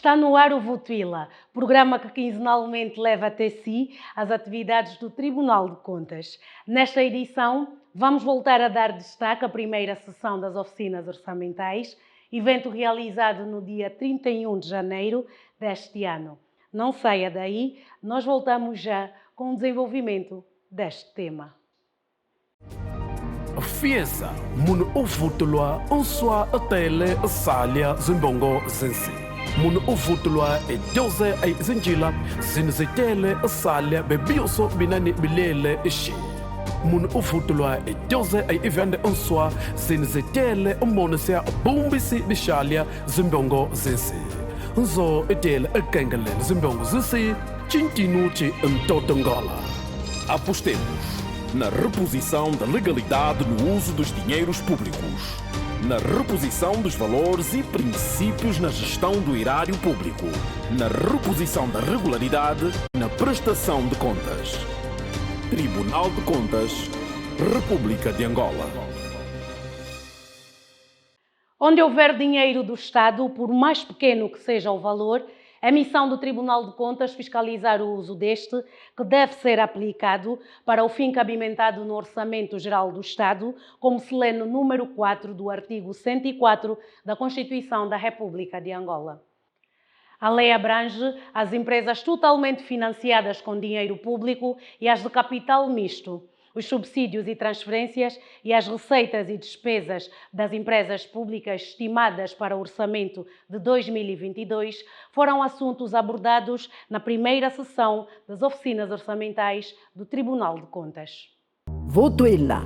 Está no ar o Votuila, programa que quinzenalmente leva até si as atividades do Tribunal de Contas. Nesta edição, vamos voltar a dar destaque à primeira sessão das oficinas orçamentais, evento realizado no dia 31 de janeiro deste ano. Não saia daí, nós voltamos já com o desenvolvimento deste tema. Fiesa, mun uvutulwa unswa atele salia zimbongo zensi. Mun uvutulwa jose ay zinjila zinzitele salia bebioso binani bilele ishi. Mun uvutulwa jose ay ivende unswa zinzitele monesia bumbisi bishalia zimbongo zensi. Nzo etele ekengelen zimbongo zensi chintinuchi ntotongala. Apostemos na reposição da legalidade no uso dos dinheiros públicos, na reposição dos valores e princípios na gestão do erário público, na reposição da regularidade na prestação de contas. Tribunal de Contas, República de Angola. Onde houver dinheiro do Estado, por mais pequeno que seja o valor, é missão do Tribunal de Contas fiscalizar o uso deste, que deve ser aplicado para o fim cabimentado no Orçamento Geral do Estado, como se lê no número 4 do artigo 104 da Constituição da República de Angola. A lei abrange as empresas totalmente financiadas com dinheiro público e as de capital misto. Os subsídios e transferências e as receitas e despesas das empresas públicas estimadas para o orçamento de 2022 foram assuntos abordados na primeira sessão das oficinas orçamentais do Tribunal de Contas. Votuila.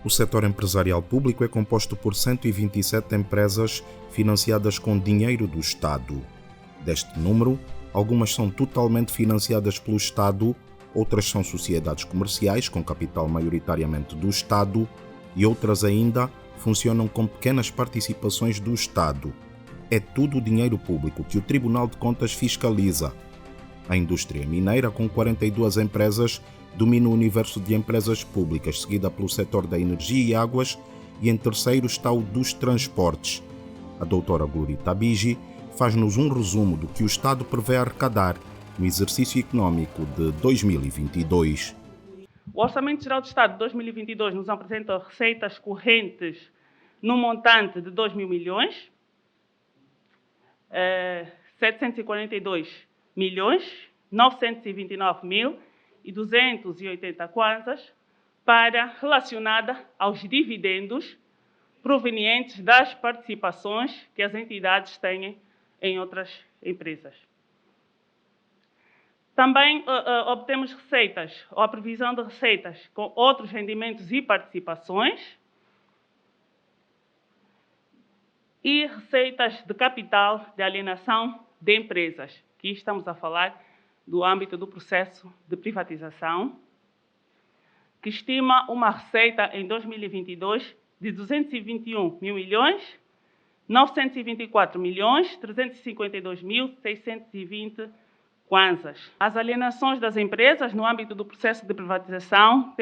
O setor empresarial público é composto por 127 empresas financiadas com dinheiro do Estado. Deste número, algumas são totalmente financiadas pelo Estado, outras são sociedades comerciais com capital maioritariamente do Estado e outras ainda funcionam com pequenas participações do Estado. É tudo dinheiro público que o Tribunal de Contas fiscaliza. A indústria mineira, com 42 empresas, domina o universo de empresas públicas, seguida pelo setor da energia e águas, e em terceiro está o dos transportes. A doutora Glorita Bigi faz-nos um resumo do que o Estado prevê arrecadar no exercício econômico de 2022. O Orçamento Geral do Estado de 2022 nos apresenta receitas correntes no montante de 2 mil milhões, 742 milhões, 929 mil e 280 kwanzas relacionada aos dividendos provenientes das participações que as entidades têm em outras empresas. Também obtemos receitas, ou a previsão de receitas com outros rendimentos e participações e receitas de capital de alienação de empresas, que estamos a falar do âmbito do processo de privatização, que estima uma receita em 2022 de 221 mil milhões, 924 milhões, 352 mil, 620 kwanzas. As alienações das empresas no âmbito do processo de privatização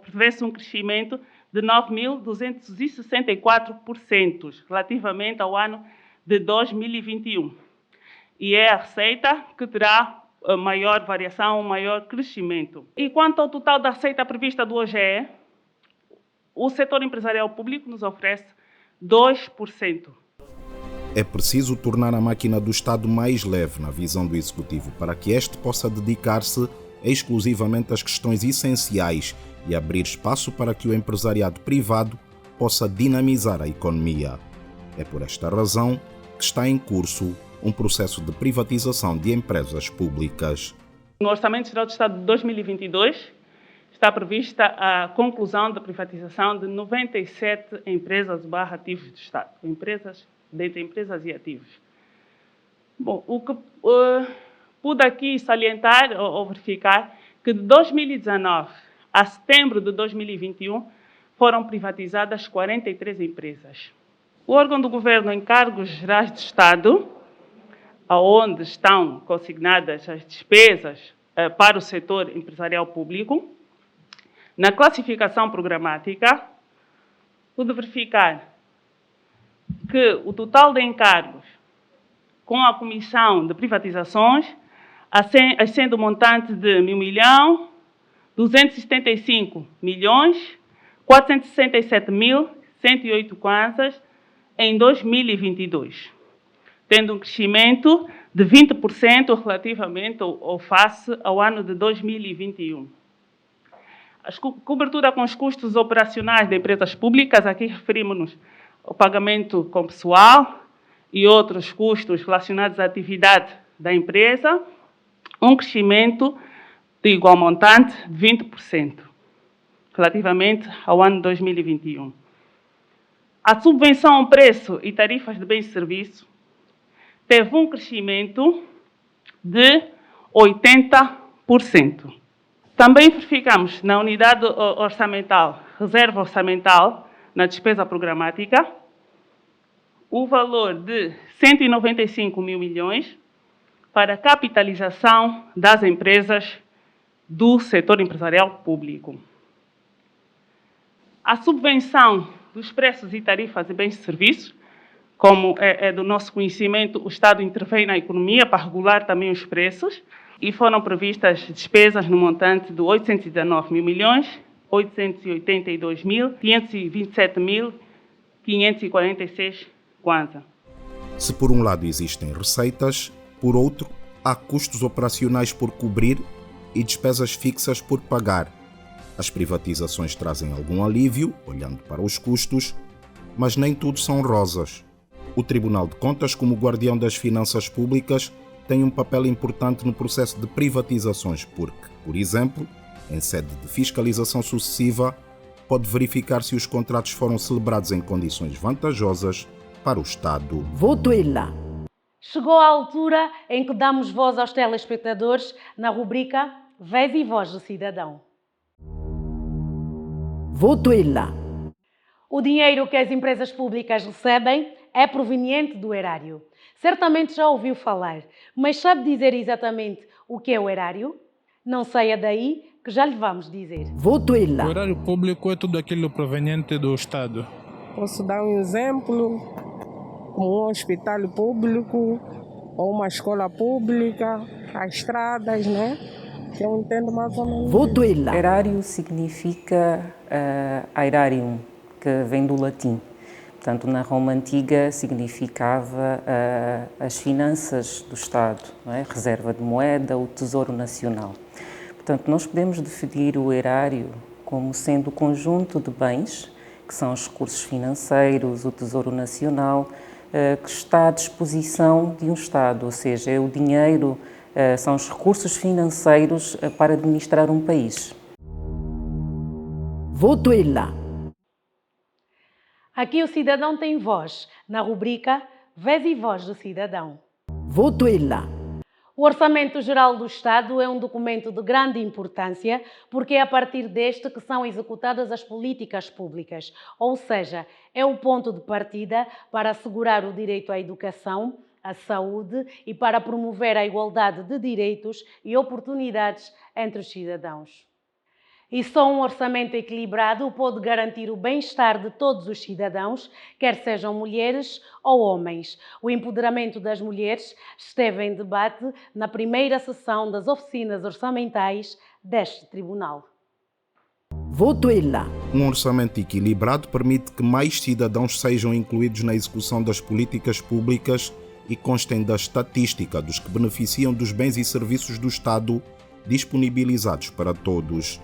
prevê-se um crescimento de 9.264% relativamente ao ano de 2021. E é a receita que terá a maior variação, o maior crescimento. E quanto ao total da receita prevista do OGE, o setor empresarial público nos oferece 2%. É preciso tornar a máquina do Estado mais leve na visão do Executivo para que este possa dedicar-se exclusivamente às questões essenciais e abrir espaço para que o empresariado privado possa dinamizar a economia. É por esta razão que está em curso um processo de privatização de empresas públicas. No Orçamento Geral do Estado de 2022 está prevista a conclusão da privatização de 97 empresas/ativos do Estado, dentre empresas e ativos. Bom, o que pude aqui salientar ou verificar que de 2019 a setembro de 2021 foram privatizadas 43 empresas. O órgão do governo em cargos gerais de Estado, aonde estão consignadas as despesas para o setor empresarial público, na classificação programática, pude verificar que o total de encargos com a Comissão de Privatizações, sendo o montante de 1.275.467.108 kwanzas em 2022, tendo um crescimento de 20% relativamente ou face ao ano de 2021. A cobertura com os custos operacionais de empresas públicas, aqui referimos-nos ao pagamento com pessoal e outros custos relacionados à atividade da empresa, um crescimento de igual montante, 20%, relativamente ao ano 2021. A subvenção ao preço e tarifas de bens e serviços teve um crescimento de 80%. Também verificamos na unidade orçamental, reserva orçamental, na despesa programática, o valor de 195 mil milhões para a capitalização das empresas do setor empresarial público. A subvenção dos preços e tarifas de bens e serviços, como é do nosso conhecimento, o Estado intervém na economia para regular também os preços e foram previstas despesas no montante de 819 mil milhões, 882.527.546 kwanza. Se por um lado existem receitas, por outro, há custos operacionais por cobrir e despesas fixas por pagar. As privatizações trazem algum alívio, olhando para os custos, mas nem tudo são rosas. O Tribunal de Contas, como guardião das finanças públicas, tem um papel importante no processo de privatizações porque, por exemplo, em sede de fiscalização sucessiva, pode verificar se os contratos foram celebrados em condições vantajosas para o Estado. Voto lá. Chegou a altura em que damos voz aos telespectadores na rubrica Vez e Voz do Cidadão. Voto lá. O dinheiro que as empresas públicas recebem é proveniente do erário. Certamente já ouviu falar, mas sabe dizer exatamente o que é o erário? Não saia daí que já lhe vamos dizer. Voto lá. O erário público é tudo aquilo proveniente do Estado. Posso dar um exemplo, como um hospital público ou uma escola pública, as estradas, né? Que eu entendo mais ou menos. Voto lá. Erário significa aerarium, que vem do latim. Portanto, na Roma Antiga significava as finanças do Estado, não é? Reserva de moeda, o Tesouro Nacional. Portanto, nós podemos definir o erário como sendo o conjunto de bens, que são os recursos financeiros, o Tesouro Nacional, que está à disposição de um Estado, ou seja, é o dinheiro, são os recursos financeiros para administrar um país. Voto lá. Aqui o cidadão tem voz, na rubrica Vez e Voz do Cidadão. Voto lá. O Orçamento Geral do Estado é um documento de grande importância porque é a partir deste que são executadas as políticas públicas, ou seja, é o ponto de partida para assegurar o direito à educação, à saúde e para promover a igualdade de direitos e oportunidades entre os cidadãos. E só um orçamento equilibrado pode garantir o bem-estar de todos os cidadãos, quer sejam mulheres ou homens. O empoderamento das mulheres esteve em debate na primeira sessão das oficinas orçamentais deste tribunal. Voto lá. Um orçamento equilibrado permite que mais cidadãos sejam incluídos na execução das políticas públicas e constem da estatística dos que beneficiam dos bens e serviços do Estado disponibilizados para todos.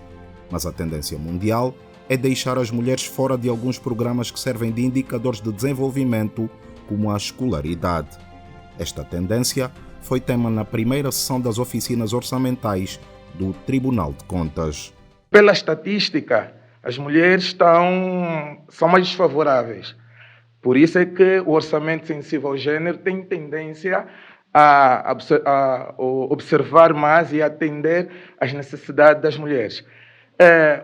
Mas a tendência mundial é deixar as mulheres fora de alguns programas que servem de indicadores de desenvolvimento, como a escolaridade. Esta tendência foi tema na primeira sessão das oficinas orçamentais do Tribunal de Contas. Pela estatística, as mulheres são mais desfavoráveis. Por isso é que o orçamento sensível ao gênero tem tendência a observar mais e atender às necessidades das mulheres.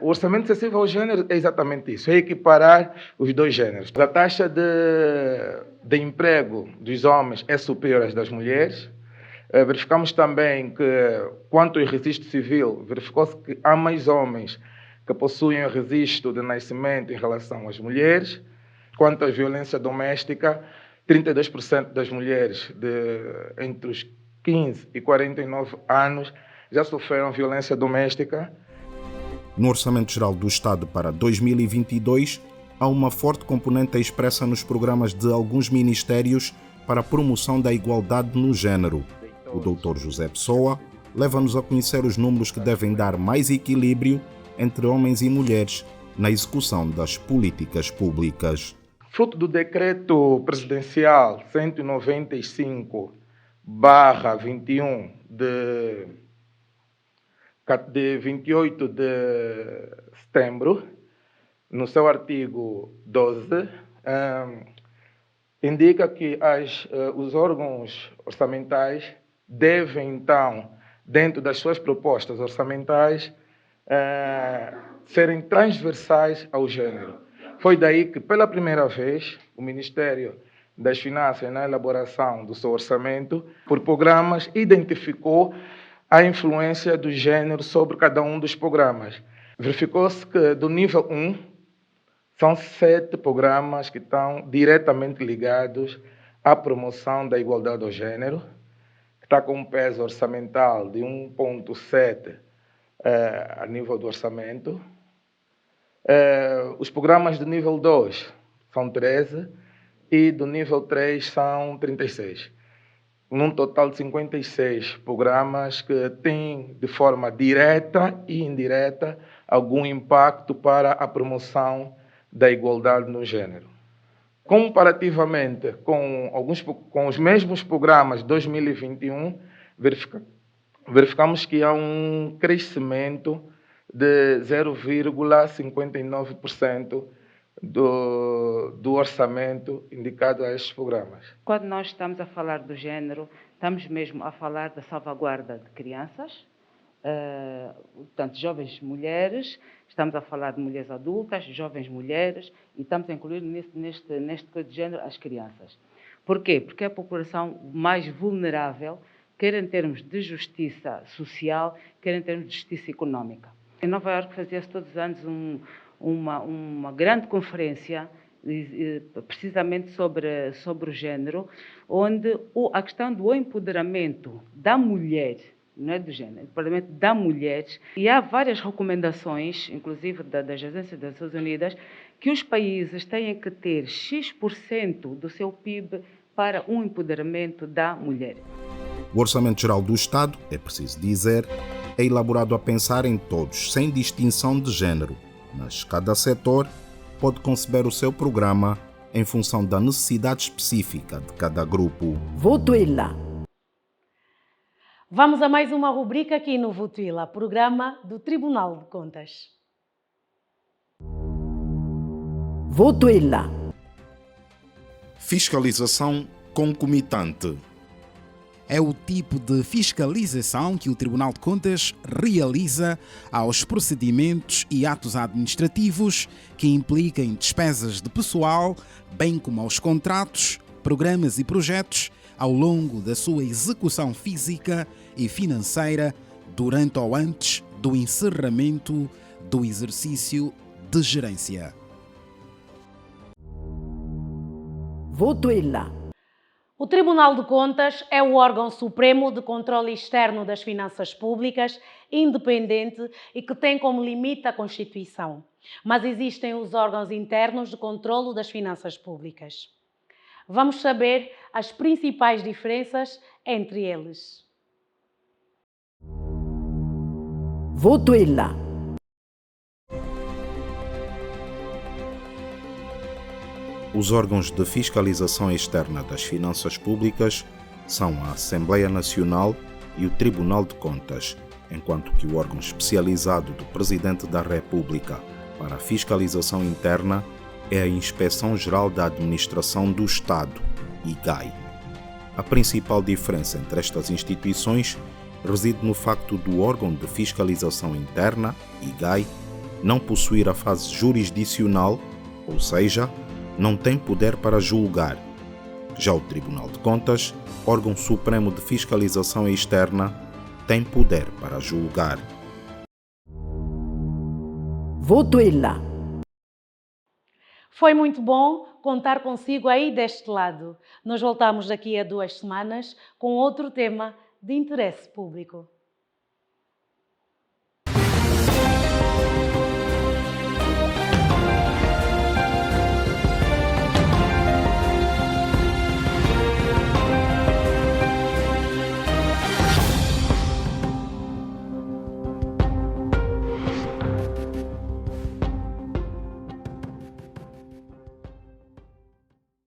O orçamento sensível ao gênero é exatamente isso, é equiparar os dois gêneros. A taxa de emprego dos homens é superior às das mulheres. Verificamos também que, quanto ao registro civil, verificou-se que há mais homens que possuem o registro de nascimento em relação às mulheres. Quanto à violência doméstica, 32% das mulheres entre os 15 e 49 anos já sofreram violência doméstica. No Orçamento Geral do Estado para 2022, há uma forte componente expressa nos programas de alguns ministérios para a promoção da igualdade no género. O Dr. José Pessoa leva-nos a conhecer os números que devem dar mais equilíbrio entre homens e mulheres na execução das políticas públicas. Fruto do decreto presidencial 195/21 de 28 de setembro, no seu artigo 12, indica que os órgãos orçamentais devem, então, dentro das suas propostas orçamentais, serem transversais ao gênero. Foi daí que, pela primeira vez, o Ministério das Finanças, na elaboração do seu orçamento, por programas, identificou a influência do gênero sobre cada um dos programas. Verificou-se que, do nível 1, são 7 programas que estão diretamente ligados à promoção da igualdade ao gênero, que está com um peso orçamental de 1,7 a nível do orçamento. Os programas do nível 2 são 13 e do nível 3 são 36. Num total de 56 programas que têm, de forma direta e indireta, algum impacto para a promoção da igualdade no gênero. Comparativamente com os mesmos programas de 2021, verificamos que há um crescimento de 0,59% do orçamento indicado a estes programas. Quando nós estamos a falar do género, estamos mesmo a falar da salvaguarda de crianças, portanto, jovens mulheres, estamos a falar de mulheres adultas, jovens mulheres, e estamos a incluir neste coisa de género as crianças. Por quê? Porque é a população mais vulnerável, quer em termos de justiça social, quer em termos de justiça econômica. Em Nova Iorque fazia-se todos os anos uma grande conferência precisamente sobre o género, onde a questão do empoderamento da mulher, não é do género, o empoderamento da mulher, e há várias recomendações, inclusive das Agências das Nações Unidas, que os países têm que ter X% do seu PIB para um empoderamento da mulher. O Orçamento Geral do Estado, é preciso dizer, é elaborado a pensar em todos, sem distinção de género, mas cada setor pode conceber o seu programa em função da necessidade específica de cada grupo. Votuila. Vamos a mais uma rubrica aqui no Votuila, programa do Tribunal de Contas. Votuila. Fiscalização concomitante. É o tipo de fiscalização que o Tribunal de Contas realiza aos procedimentos e atos administrativos que impliquem despesas de pessoal, bem como aos contratos, programas e projetos ao longo da sua execução física e financeira durante ou antes do encerramento do exercício de gerência. Votuila. O Tribunal de Contas é o órgão supremo de controle externo das finanças públicas, independente e que tem como limite a Constituição. Mas existem os órgãos internos de controle das finanças públicas. Vamos saber as principais diferenças entre eles. Votuila. Os órgãos de fiscalização externa das finanças públicas são a Assembleia Nacional e o Tribunal de Contas, enquanto que o órgão especializado do Presidente da República para a fiscalização interna é a Inspeção Geral da Administração do Estado, IGAI. A principal diferença entre estas instituições reside no facto do órgão de fiscalização interna, IGAI, não possuir a fase jurisdicional, ou seja, não tem poder para julgar. Já o Tribunal de Contas, órgão supremo de fiscalização externa, tem poder para julgar. Votuila. Foi muito bom contar consigo aí deste lado. Nós voltamos daqui a 2 semanas com outro tema de interesse público.